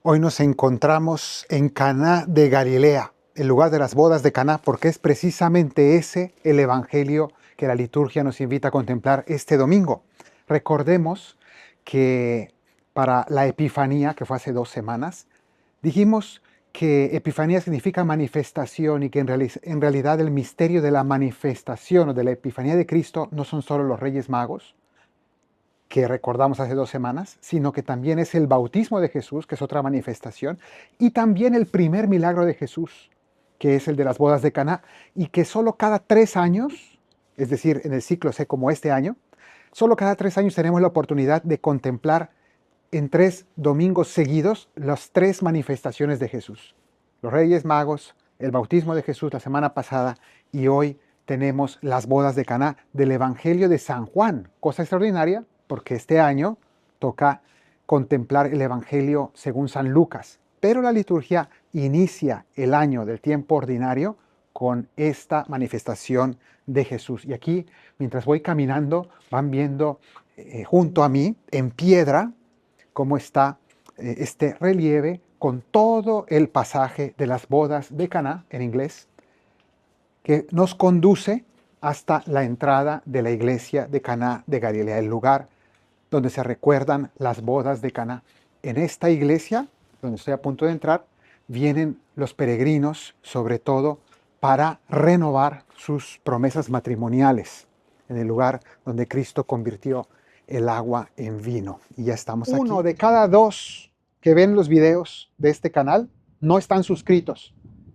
Hoy nos encontramos en Caná de Galilea, el lugar de las bodas de Caná, porque es precisamente ese el evangelio que la liturgia nos invita a contemplar este domingo. Recordemos que para la Epifanía, que fue hace 2 semanas, dijimos que Epifanía significa manifestación y que en realidad el misterio de la manifestación o de la Epifanía de Cristo no son solo los Reyes Magos, que recordamos hace 2 semanas, sino que también es el bautismo de Jesús, que es otra manifestación, y también el primer milagro de Jesús, que es el de las bodas de Caná, y que solo cada 3 años, es decir, en el ciclo C como este año, solo cada 3 años tenemos la oportunidad de contemplar en 3 domingos seguidos las 3 manifestaciones de Jesús. Los Reyes Magos, el bautismo de Jesús la semana pasada, y hoy tenemos las bodas de Caná del Evangelio de San Juan, cosa extraordinaria, porque este año toca contemplar el Evangelio según San Lucas, pero la liturgia inicia el año del tiempo ordinario con esta manifestación de Jesús. Y aquí, mientras voy caminando, van viendo junto a mí, en piedra, cómo está este relieve con todo el pasaje de las bodas de Caná, en inglés, que nos conduce hasta la entrada de la iglesia de Caná de Galilea, el lugar donde se recuerdan las bodas de Caná. En esta iglesia, donde estoy a punto de entrar, vienen los peregrinos, sobre todo, para renovar sus promesas matrimoniales, en el lugar donde Cristo convirtió el agua en vino. Y ya estamos aquí. 1 de cada 2 que ven los videos de este canal no están suscritos.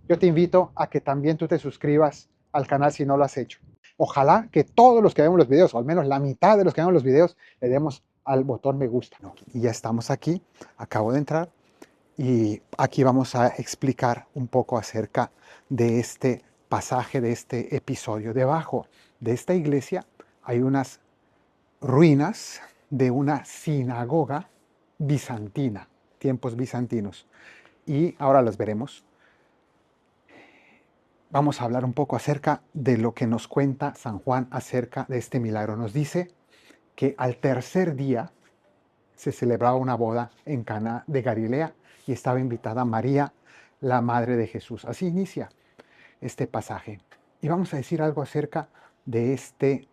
Yo te invito a que también tú te suscribas al canal si no lo has hecho. Ojalá que todos los que vemos los videos, o al menos la mitad de los que vemos los videos, le demos al botón me gusta. Y ya estamos aquí, acabo de entrar, y aquí vamos a explicar un poco acerca de este pasaje, de este episodio. Debajo de esta iglesia hay unas ruinas de una sinagoga bizantina, tiempos bizantinos, y ahora las veremos. Vamos a hablar un poco acerca de lo que nos cuenta San Juan acerca de este milagro. Nos dice que al tercer día se celebraba una boda en Caná de Galilea y estaba invitada María, la madre de Jesús. Así inicia este pasaje. Y vamos a decir algo acerca de este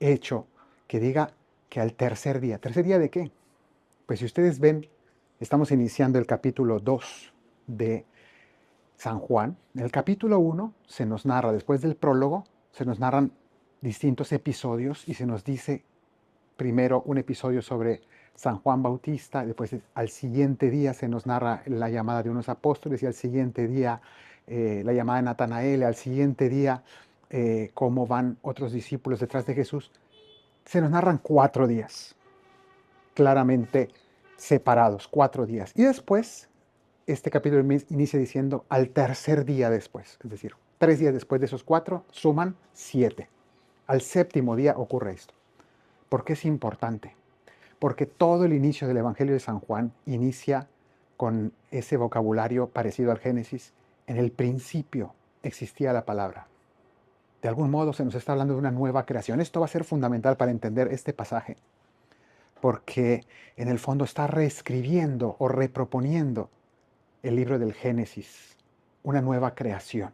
hecho que diga que al tercer día. ¿Tercer día de qué? Pues si ustedes ven, estamos iniciando el capítulo 2 de San Juan. En el capítulo 1 se nos narra, después del prólogo, se nos narran distintos episodios y se nos dice primero un episodio sobre San Juan Bautista, después al siguiente día se nos narra la llamada de unos apóstoles y al siguiente día la llamada de Natanael, al siguiente día cómo van otros discípulos detrás de Jesús. Se nos narran 4 días, claramente separados, 4 días. Y después este capítulo inicia diciendo al tercer día después, es decir, 3 días después de esos 4 suman 7. Al séptimo día ocurre esto. ¿Por qué es importante? Porque todo el inicio del Evangelio de San Juan inicia con ese vocabulario parecido al Génesis. En el principio existía la palabra. De algún modo se nos está hablando de una nueva creación. Esto va a ser fundamental para entender este pasaje, porque en el fondo está reescribiendo o reproponiendo el libro del Génesis, una nueva creación.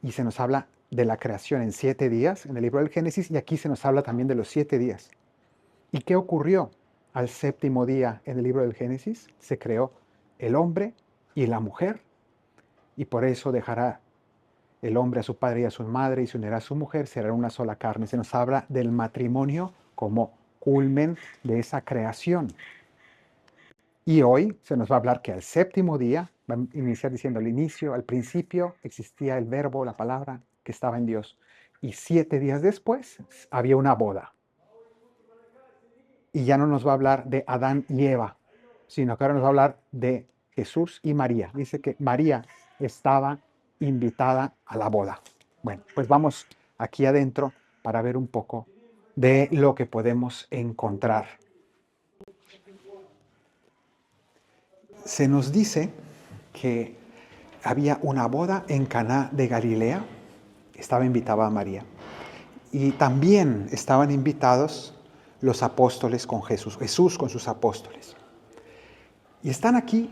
Y se nos habla de la creación en 7 días en el libro del Génesis y aquí se nos habla también de los 7 días. ¿Y qué ocurrió al séptimo día en el libro del Génesis? Se creó el hombre y la mujer y por eso dejará el hombre a su padre y a su madre y se unirá a su mujer, será una sola carne. Se nos habla del matrimonio como culmen de esa creación. Y hoy se nos va a hablar que al séptimo día, va a iniciar diciendo al inicio, al principio existía el verbo, la palabra que estaba en Dios. Y 7 días después había una boda. Y ya no nos va a hablar de Adán y Eva, sino que ahora nos va a hablar de Jesús y María. Dice que María estaba invitada a la boda. Bueno, pues vamos aquí adentro para ver un poco de lo que podemos encontrar. Se nos dice que había una boda en Caná de Galilea, estaba invitada a María, y también estaban invitados los apóstoles con Jesús con sus apóstoles. Y están aquí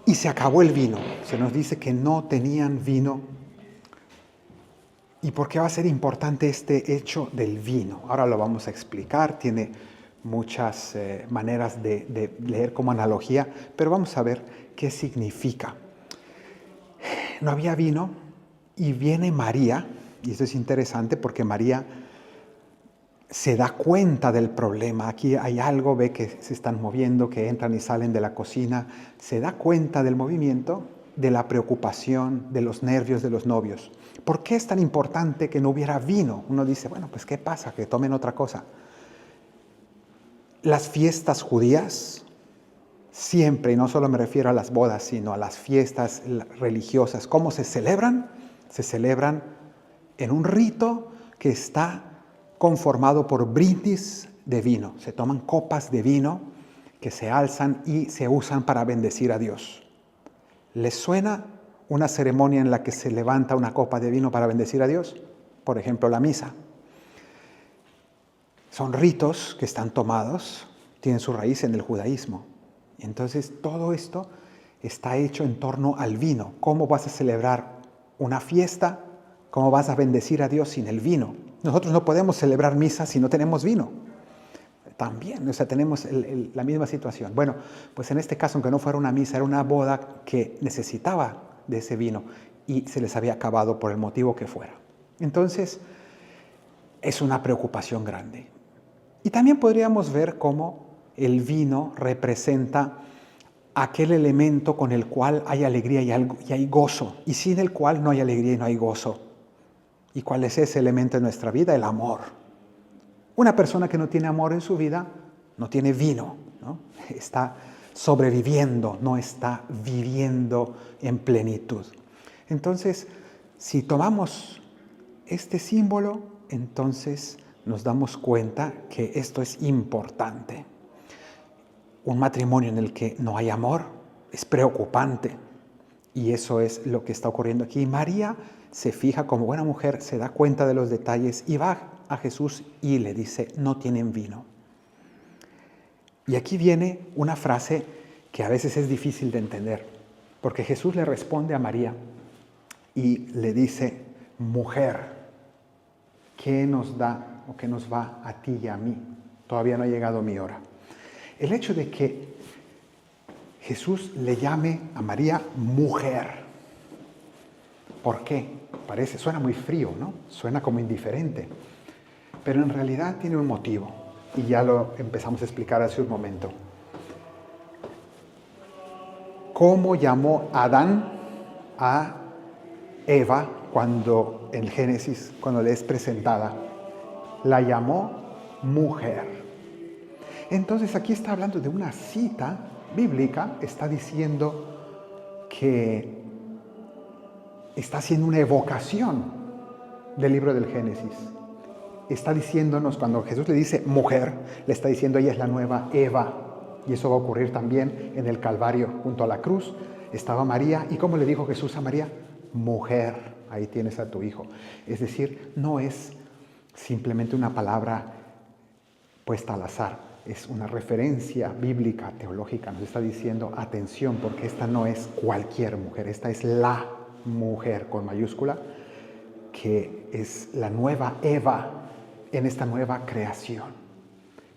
y se acabó el vino. Se nos dice que no tenían vino. ¿Y por qué va a ser importante este hecho del vino? Ahora lo vamos a explicar, tiene muchas maneras de leer como analogía, pero vamos a ver qué significa. No había vino y viene María, y esto es interesante porque María se da cuenta del problema. Aquí hay algo, ve que se están moviendo, que entran y salen de la cocina, se da cuenta del movimiento, de la preocupación, de los nervios de los novios. ¿Por qué es tan importante que no hubiera vino? Uno dice, bueno, pues ¿qué pasa? Que tomen otra cosa. Las fiestas judías, siempre, y no solo me refiero a las bodas, sino a las fiestas religiosas, ¿cómo se celebran? Se celebran en un rito que está conformado por brindis de vino. Se toman copas de vino que se alzan y se usan para bendecir a Dios. ¿Les suena una ceremonia en la que se levanta una copa de vino para bendecir a Dios? Por ejemplo, la misa. Son ritos que están tomados, tienen su raíz en el judaísmo. Entonces, todo esto está hecho en torno al vino. ¿Cómo vas a celebrar una fiesta? ¿Cómo vas a bendecir a Dios sin el vino? Nosotros no podemos celebrar misa si no tenemos vino. También, o sea, tenemos la misma situación. Bueno, pues en este caso, aunque no fuera una misa, era una boda que necesitaba de ese vino y se les había acabado por el motivo que fuera. Entonces, es una preocupación grande. Y también podríamos ver cómo el vino representa aquel elemento con el cual hay alegría y hay gozo, y sin el cual no hay alegría y no hay gozo. ¿Y cuál es ese elemento en nuestra vida? El amor. Una persona que no tiene amor en su vida no tiene vino, ¿no? Está sobreviviendo, no está viviendo en plenitud. Entonces, si tomamos este símbolo, entonces nos damos cuenta que esto es importante. Un matrimonio en el que no hay amor es preocupante. Y eso es lo que está ocurriendo aquí. María se fija como buena mujer, se da cuenta de los detalles y va a Jesús y le dice, no tienen vino. Y aquí viene una frase que a veces es difícil de entender, porque Jesús le responde a María y le dice, mujer, ¿qué nos da o qué nos va a ti y a mí? Todavía no ha llegado mi hora. El hecho de que Jesús le llame a María mujer. ¿Por qué? Suena muy frío, ¿no? Suena como indiferente. Pero en realidad tiene un motivo. Y ya lo empezamos a explicar hace un momento. ¿Cómo llamó Adán a Eva cuando en Génesis, cuando le es presentada? La llamó mujer. Entonces aquí está hablando de una cita bíblica, está diciendo que está haciendo una evocación del libro del Génesis. Está diciéndonos, cuando Jesús le dice mujer, le está diciendo ella es la nueva Eva. Y eso va a ocurrir también en el Calvario, junto a la cruz. Estaba María, ¿y cómo le dijo Jesús a María? Mujer, ahí tienes a tu hijo. Es decir, no es simplemente una palabra puesta al azar. Es una referencia bíblica, teológica, nos está diciendo, atención, porque esta no es cualquier mujer, esta es la mujer con mayúscula, que es la nueva Eva en esta nueva creación.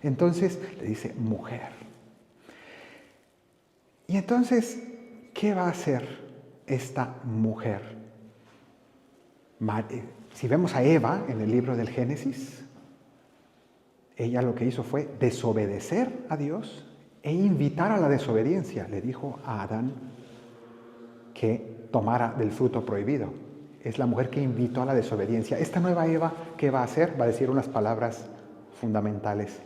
Entonces le dice mujer. Y entonces, ¿qué va a hacer esta mujer? Si vemos a Eva en el libro del Génesis, ella lo que hizo fue desobedecer a Dios e invitar a la desobediencia. Le dijo a Adán que tomara del fruto prohibido. Es la mujer que invitó a la desobediencia. Esta nueva Eva, ¿qué va a hacer? Va a decir unas palabras fundamentales.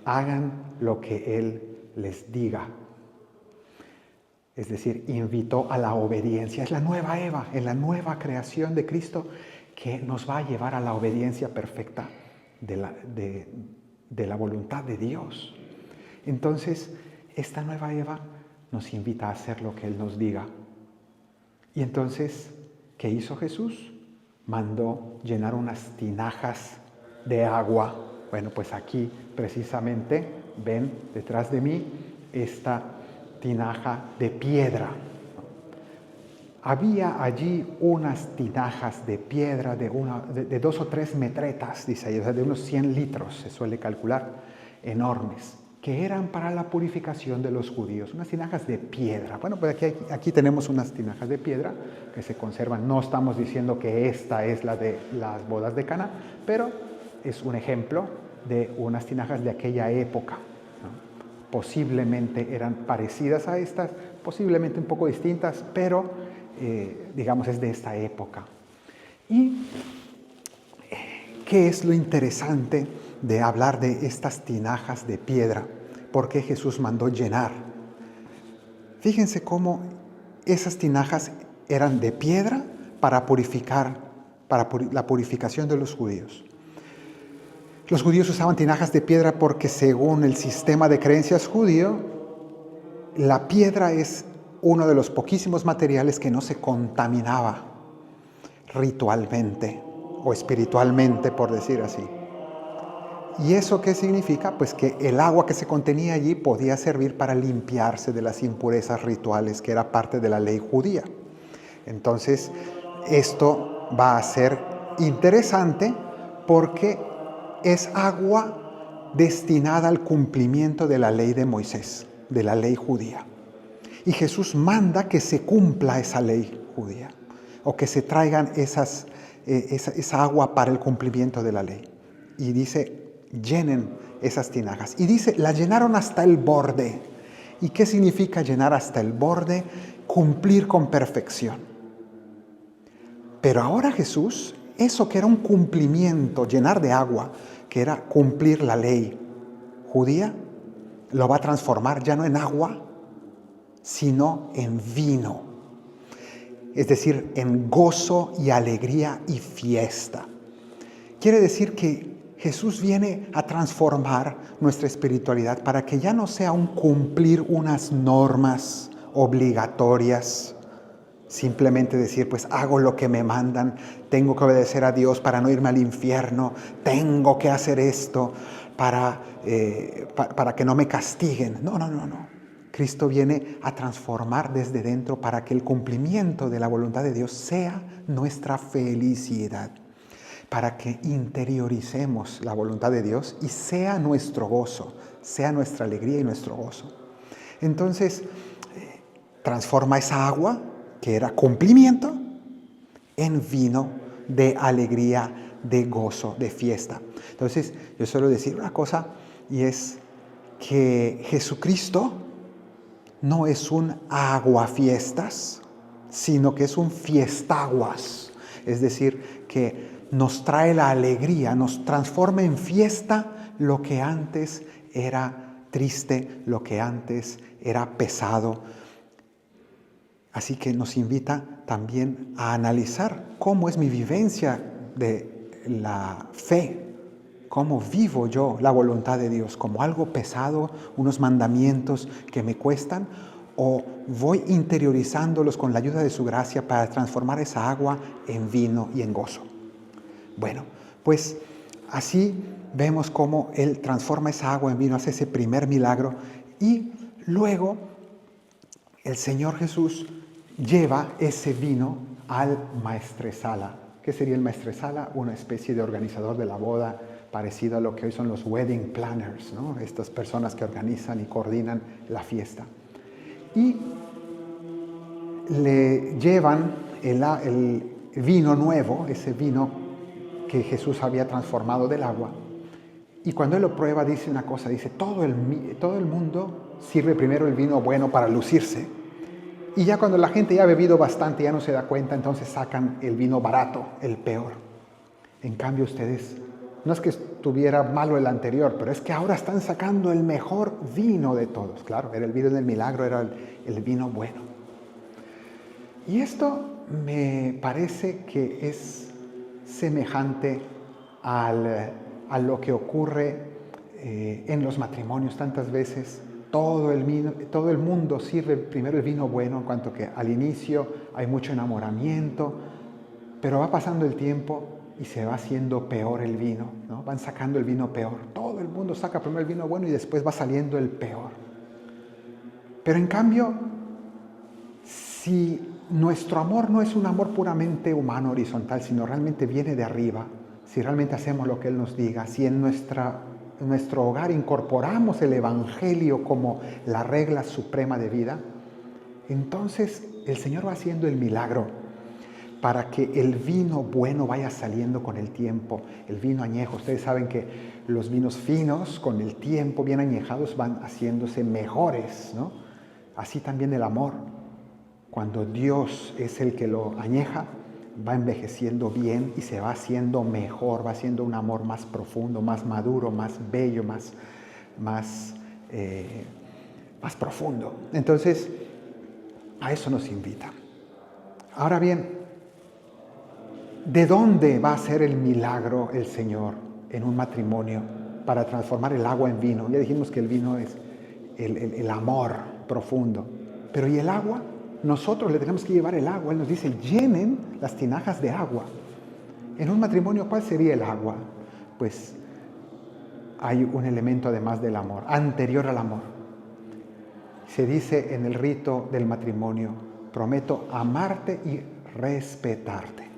Hagan lo que Él les diga. Es decir, invitó a la obediencia. Es la nueva Eva, en la nueva creación de Cristo, que nos va a llevar a la obediencia perfecta de la voluntad de Dios. Entonces, esta nueva Eva nos invita a hacer lo que Él nos diga. Y entonces, ¿qué hizo Jesús? Mandó llenar unas tinajas de agua. Bueno, pues aquí precisamente, ven detrás de mí esta tinaja de piedra. Había allí unas tinajas de piedra de 2 o 3 metretas, dice ahí, o sea, de unos 100 litros, se suele calcular, enormes, que eran para la purificación de los judíos, unas tinajas de piedra. Bueno, pues aquí tenemos unas tinajas de piedra que se conservan. No estamos diciendo que esta es la de las bodas de Caná, pero es un ejemplo de unas tinajas de aquella época, ¿no? Posiblemente eran parecidas a estas, posiblemente un poco distintas, pero digamos es de esta época. ¿Y qué es lo interesante de hablar de estas tinajas de piedra? ¿Por qué Jesús mandó llenar? Fíjense cómo esas tinajas eran de piedra para purificar, para la purificación de los judíos. Los judíos usaban tinajas de piedra porque según el sistema de creencias judío, la piedra es uno de los poquísimos materiales que no se contaminaba ritualmente o espiritualmente, por decir así. ¿Y eso qué significa? Pues que el agua que se contenía allí podía servir para limpiarse de las impurezas rituales, que era parte de la ley judía. Entonces, esto va a ser interesante porque es agua destinada al cumplimiento de la ley de Moisés, de la ley judía. Y Jesús manda que se cumpla esa ley judía, o que se traigan esa agua para el cumplimiento de la ley. Y dice, llenen esas tinajas. Y dice, la llenaron hasta el borde. ¿Y qué significa llenar hasta el borde? Cumplir con perfección. Pero ahora Jesús, eso que era un cumplimiento, llenar de agua, que era cumplir la ley judía, lo va a transformar ya no en agua, sino en vino, es decir, en gozo y alegría y fiesta. Quiere decir que Jesús viene a transformar nuestra espiritualidad para que ya no sea un cumplir unas normas obligatorias, simplemente decir, pues hago lo que me mandan, tengo que obedecer a Dios para no irme al infierno, tengo que hacer esto para que no me castiguen. No. Cristo viene a transformar desde dentro para que el cumplimiento de la voluntad de Dios sea nuestra felicidad, para que interioricemos la voluntad de Dios y sea nuestro gozo, sea nuestra alegría y nuestro gozo. Entonces, transforma esa agua, que era cumplimiento, en vino de alegría, de gozo, de fiesta. Entonces, yo suelo decir una cosa, y es que Jesucristo no es un aguafiestas, sino que es un fiestaguas. Es decir, que nos trae la alegría, nos transforma en fiesta lo que antes era triste, lo que antes era pesado. Así que nos invita también a analizar cómo es mi vivencia de la fe, cómo vivo yo la voluntad de Dios, como algo pesado, unos mandamientos que me cuestan, o voy interiorizándolos con la ayuda de su gracia para transformar esa agua en vino y en gozo. Bueno, pues así vemos cómo Él transforma esa agua en vino, hace ese primer milagro, y luego el Señor Jesús lleva ese vino al maestresala. ¿Qué sería el maestresala? Una especie de organizador de la boda, parecido a lo que hoy son los wedding planners, ¿no? Estas personas que organizan y coordinan la fiesta. Y le llevan el vino nuevo, ese vino que Jesús había transformado del agua. Y cuando Él lo prueba, dice una cosa, dice, todo el mundo sirve primero el vino bueno para lucirse. Y ya cuando la gente ya ha bebido bastante, ya no se da cuenta, entonces sacan el vino barato, el peor. En cambio ustedes, no es que estuviera malo el anterior, pero es que ahora están sacando el mejor vino de todos. Claro, era el vino del milagro, era el vino bueno. Y esto me parece que es semejante a lo que ocurre en los matrimonios tantas veces. Todo el mundo sirve primero el vino bueno, en cuanto que al inicio hay mucho enamoramiento, pero va pasando el tiempo y se va haciendo peor el vino, ¿no? Van sacando el vino peor. Todo el mundo saca primero el vino bueno y después va saliendo el peor. Pero en cambio, si nuestro amor no es un amor puramente humano, horizontal, sino realmente viene de arriba, si realmente hacemos lo que Él nos diga, si en nuestro hogar incorporamos el Evangelio como la regla suprema de vida, entonces el Señor va haciendo el milagro para que el vino bueno vaya saliendo con el tiempo, el vino añejo. Ustedes saben que los vinos finos con el tiempo, bien añejados, van haciéndose mejores, ¿no? Así también el amor. Cuando Dios es el que lo añeja, va envejeciendo bien y se va haciendo mejor, va haciendo un amor más profundo, más maduro, más bello, más profundo. Entonces, a eso nos invita. Ahora bien, ¿de dónde va a ser el milagro el Señor en un matrimonio para transformar el agua en vino? Ya dijimos que el vino es el amor profundo. Pero ¿y el agua? Nosotros le tenemos que llevar el agua. Él nos dice, llenen las tinajas de agua. En un matrimonio, ¿cuál sería el agua? Pues hay un elemento además del amor, anterior al amor. Se dice en el rito del matrimonio, prometo amarte y respetarte.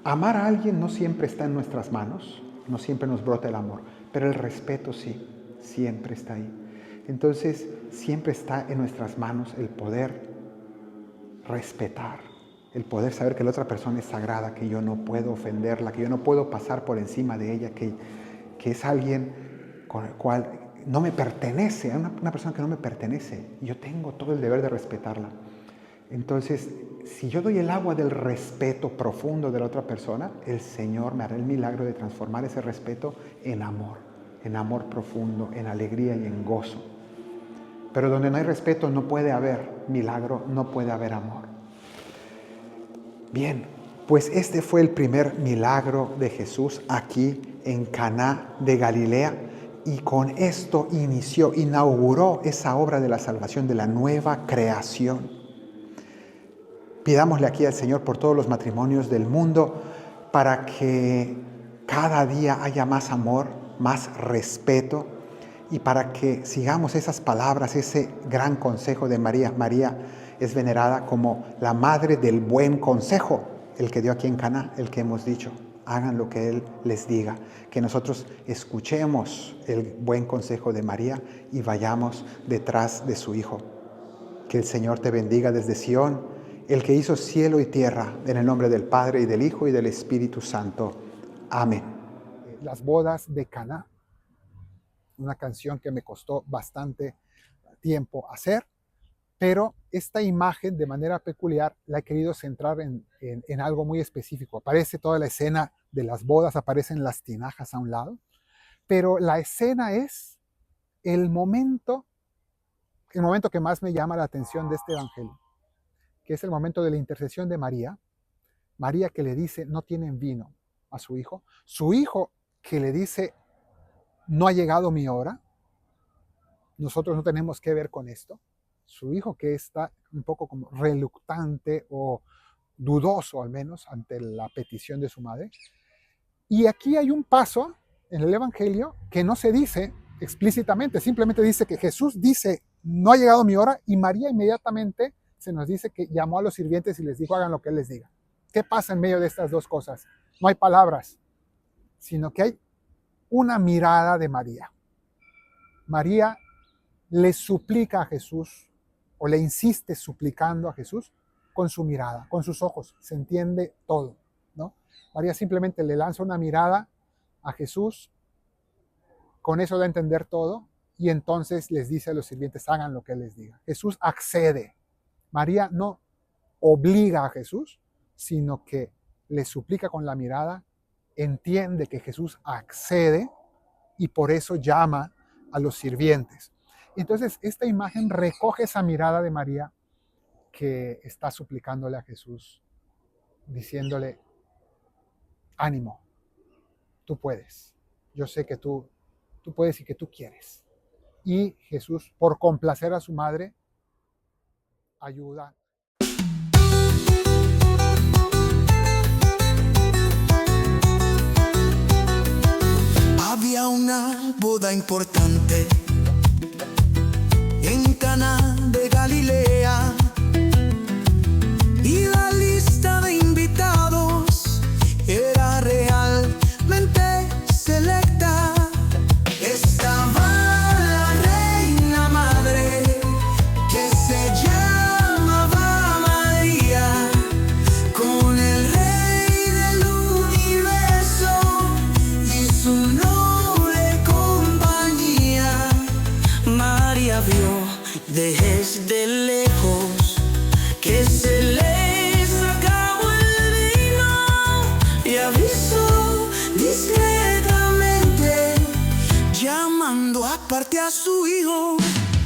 Amar a alguien no siempre está en nuestras manos, no siempre nos brota el amor, pero el respeto sí, siempre está ahí. Entonces, siempre está en nuestras manos el poder respetar, el poder saber que la otra persona es sagrada, que yo no puedo ofenderla, que yo no puedo pasar por encima de ella, que es alguien con el cual no me pertenece, una persona que no me pertenece. Yo tengo todo el deber de respetarla. Entonces, si yo doy el agua del respeto profundo de la otra persona, el Señor me hará el milagro de transformar ese respeto en amor profundo, en alegría y en gozo. Pero donde no hay respeto no puede haber milagro, no puede haber amor. Bien, pues este fue el primer milagro de Jesús aquí en Caná de Galilea, y con esto inauguró esa obra de la salvación, de la nueva creación. Pidámosle aquí al Señor por todos los matrimonios del mundo para que cada día haya más amor, más respeto, y para que sigamos esas palabras, ese gran consejo de María. María es venerada como la madre del buen consejo, el que dio aquí en Caná, el que hemos dicho. Hagan lo que Él les diga, que nosotros escuchemos el buen consejo de María y vayamos detrás de su Hijo. Que el Señor te bendiga desde Sión, el que hizo cielo y tierra, en el nombre del Padre y del Hijo y del Espíritu Santo. Amén. Las bodas de Caná, una canción que me costó bastante tiempo hacer, pero esta imagen de manera peculiar la he querido centrar en algo muy específico. Aparece toda la escena de las bodas, aparecen las tinajas a un lado, pero la escena es el momento que más me llama la atención de este evangelio, que es el momento de la intercesión de María. María que le dice, no tienen vino a su hijo que le dice, no ha llegado mi hora, nosotros no tenemos que ver con esto. Su hijo que está un poco como reluctante o dudoso al menos ante la petición de su madre. Y aquí hay un paso en el evangelio que no se dice explícitamente, simplemente dice que Jesús dice, no ha llegado mi hora, y María inmediatamente se nos dice que llamó a los sirvientes y les dijo, hagan lo que Él les diga. ¿Qué pasa en medio de estas dos cosas? No hay palabras, sino que hay una mirada de María. María le suplica a Jesús, o le insiste suplicando a Jesús con su mirada, con sus ojos. Se entiende todo, ¿no? María simplemente le lanza una mirada a Jesús, con eso da a entender todo, y entonces les dice a los sirvientes, hagan lo que Él les diga. Jesús accede. María no obliga a Jesús, sino que le suplica con la mirada, entiende que Jesús accede y por eso llama a los sirvientes. Entonces, esta imagen recoge esa mirada de María que está suplicándole a Jesús, diciéndole, ánimo, tú puedes. Yo sé que tú puedes y que tú quieres. Y Jesús, por complacer a su madre, ayuda. Había una boda importante en Caná y avisó discretamente, llamando aparte a su hijo.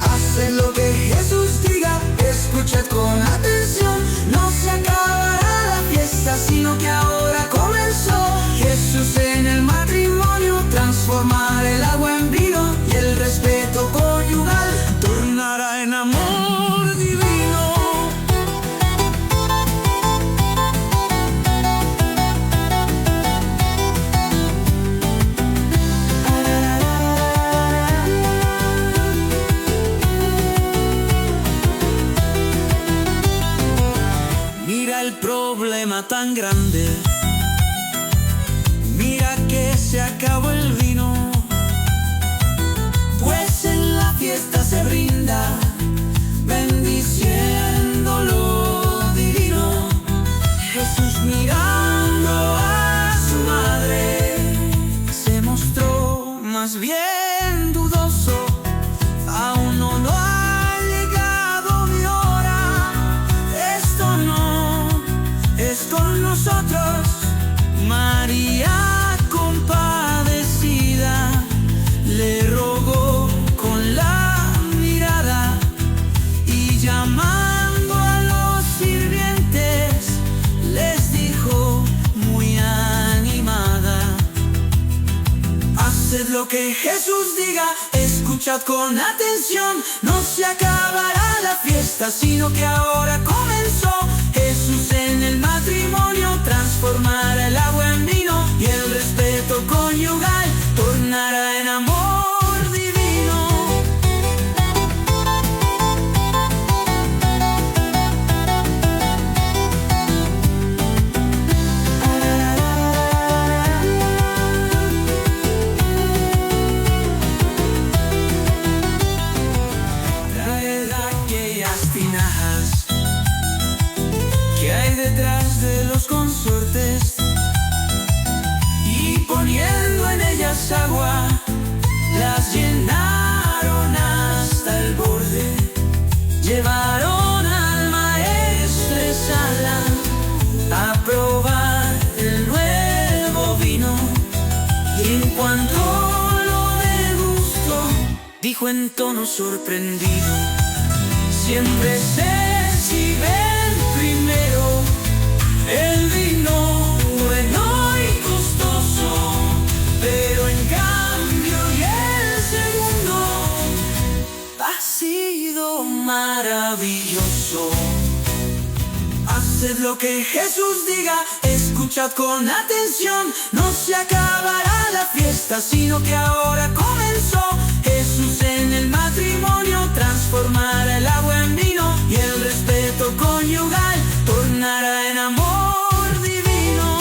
Haced lo que Jesús diga, escuchad con atención. No se acabará la fiesta, sino que ahora comenzó. Jesús en el matrimonio transformará el agua en vino, y el respeto conyugal tornará en amor divino. Mira el problema tan grande, mira que se acabó el vino, pues en la fiesta se brinda bendiciendo lo divino. Jesús, mirando a su madre, se mostró más bien dudoso. Aún no ha llegado mi hora, esto no es con nosotros. María, compadecida, le rogó con la mirada, y llamando a los sirvientes les dijo muy animada: haced lo que Jesús diga, escuchad con atención. No se acabará la fiesta, sino que ahora comenzó. Jesús en el matrimonio transformará el agua en vino, y el respeto conyugal tornará en amor divino. Traed aquellas tinajas que hay detrás de los consortes, y poniendo en ellas agua, las llenaron hasta el borde. Llevaron al maestro de sala a probar el nuevo vino, y en cuanto lo degustó, dijo en tono sorprendido: siempre sé si ven primero el vino bueno y costoso, pero en cambio y el segundo ha sido maravilloso. Haced lo que Jesús diga, escuchad con atención. No se acabará la fiesta, sino que ahora comenzó. Jesús en el matrimonio transformará el agua en vino, y el respeto conyugal tornará en amor divino.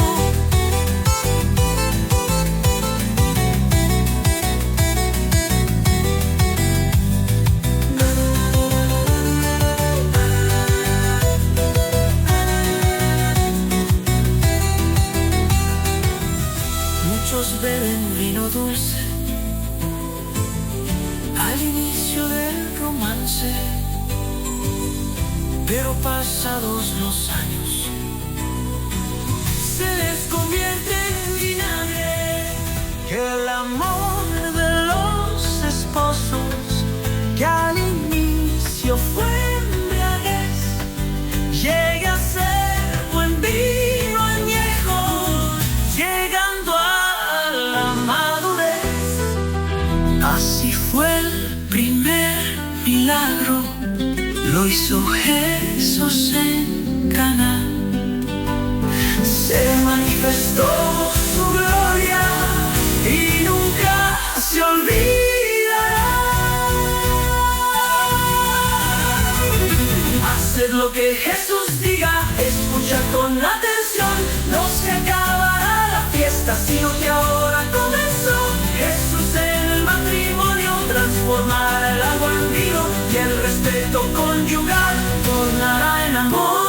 Muchos beben vino dulce al inicio del romance, pero pasados los años se les convierte en vinagre. El amor de los esposos, que al inicio fue embriaguez, llega a ser buen vino añejo, llegando a la madurez. Así fue el primer milagro, lo hizo Jesús en Caná. Se manifestó su gloria y nunca se olvidará. Haced lo que Jesús diga, escucha con atención. No se acabará la fiesta, sino que ahora comenzó. Jesús en el matrimonio transformará el agua en vino, y el respeto conyugal tornará en amor.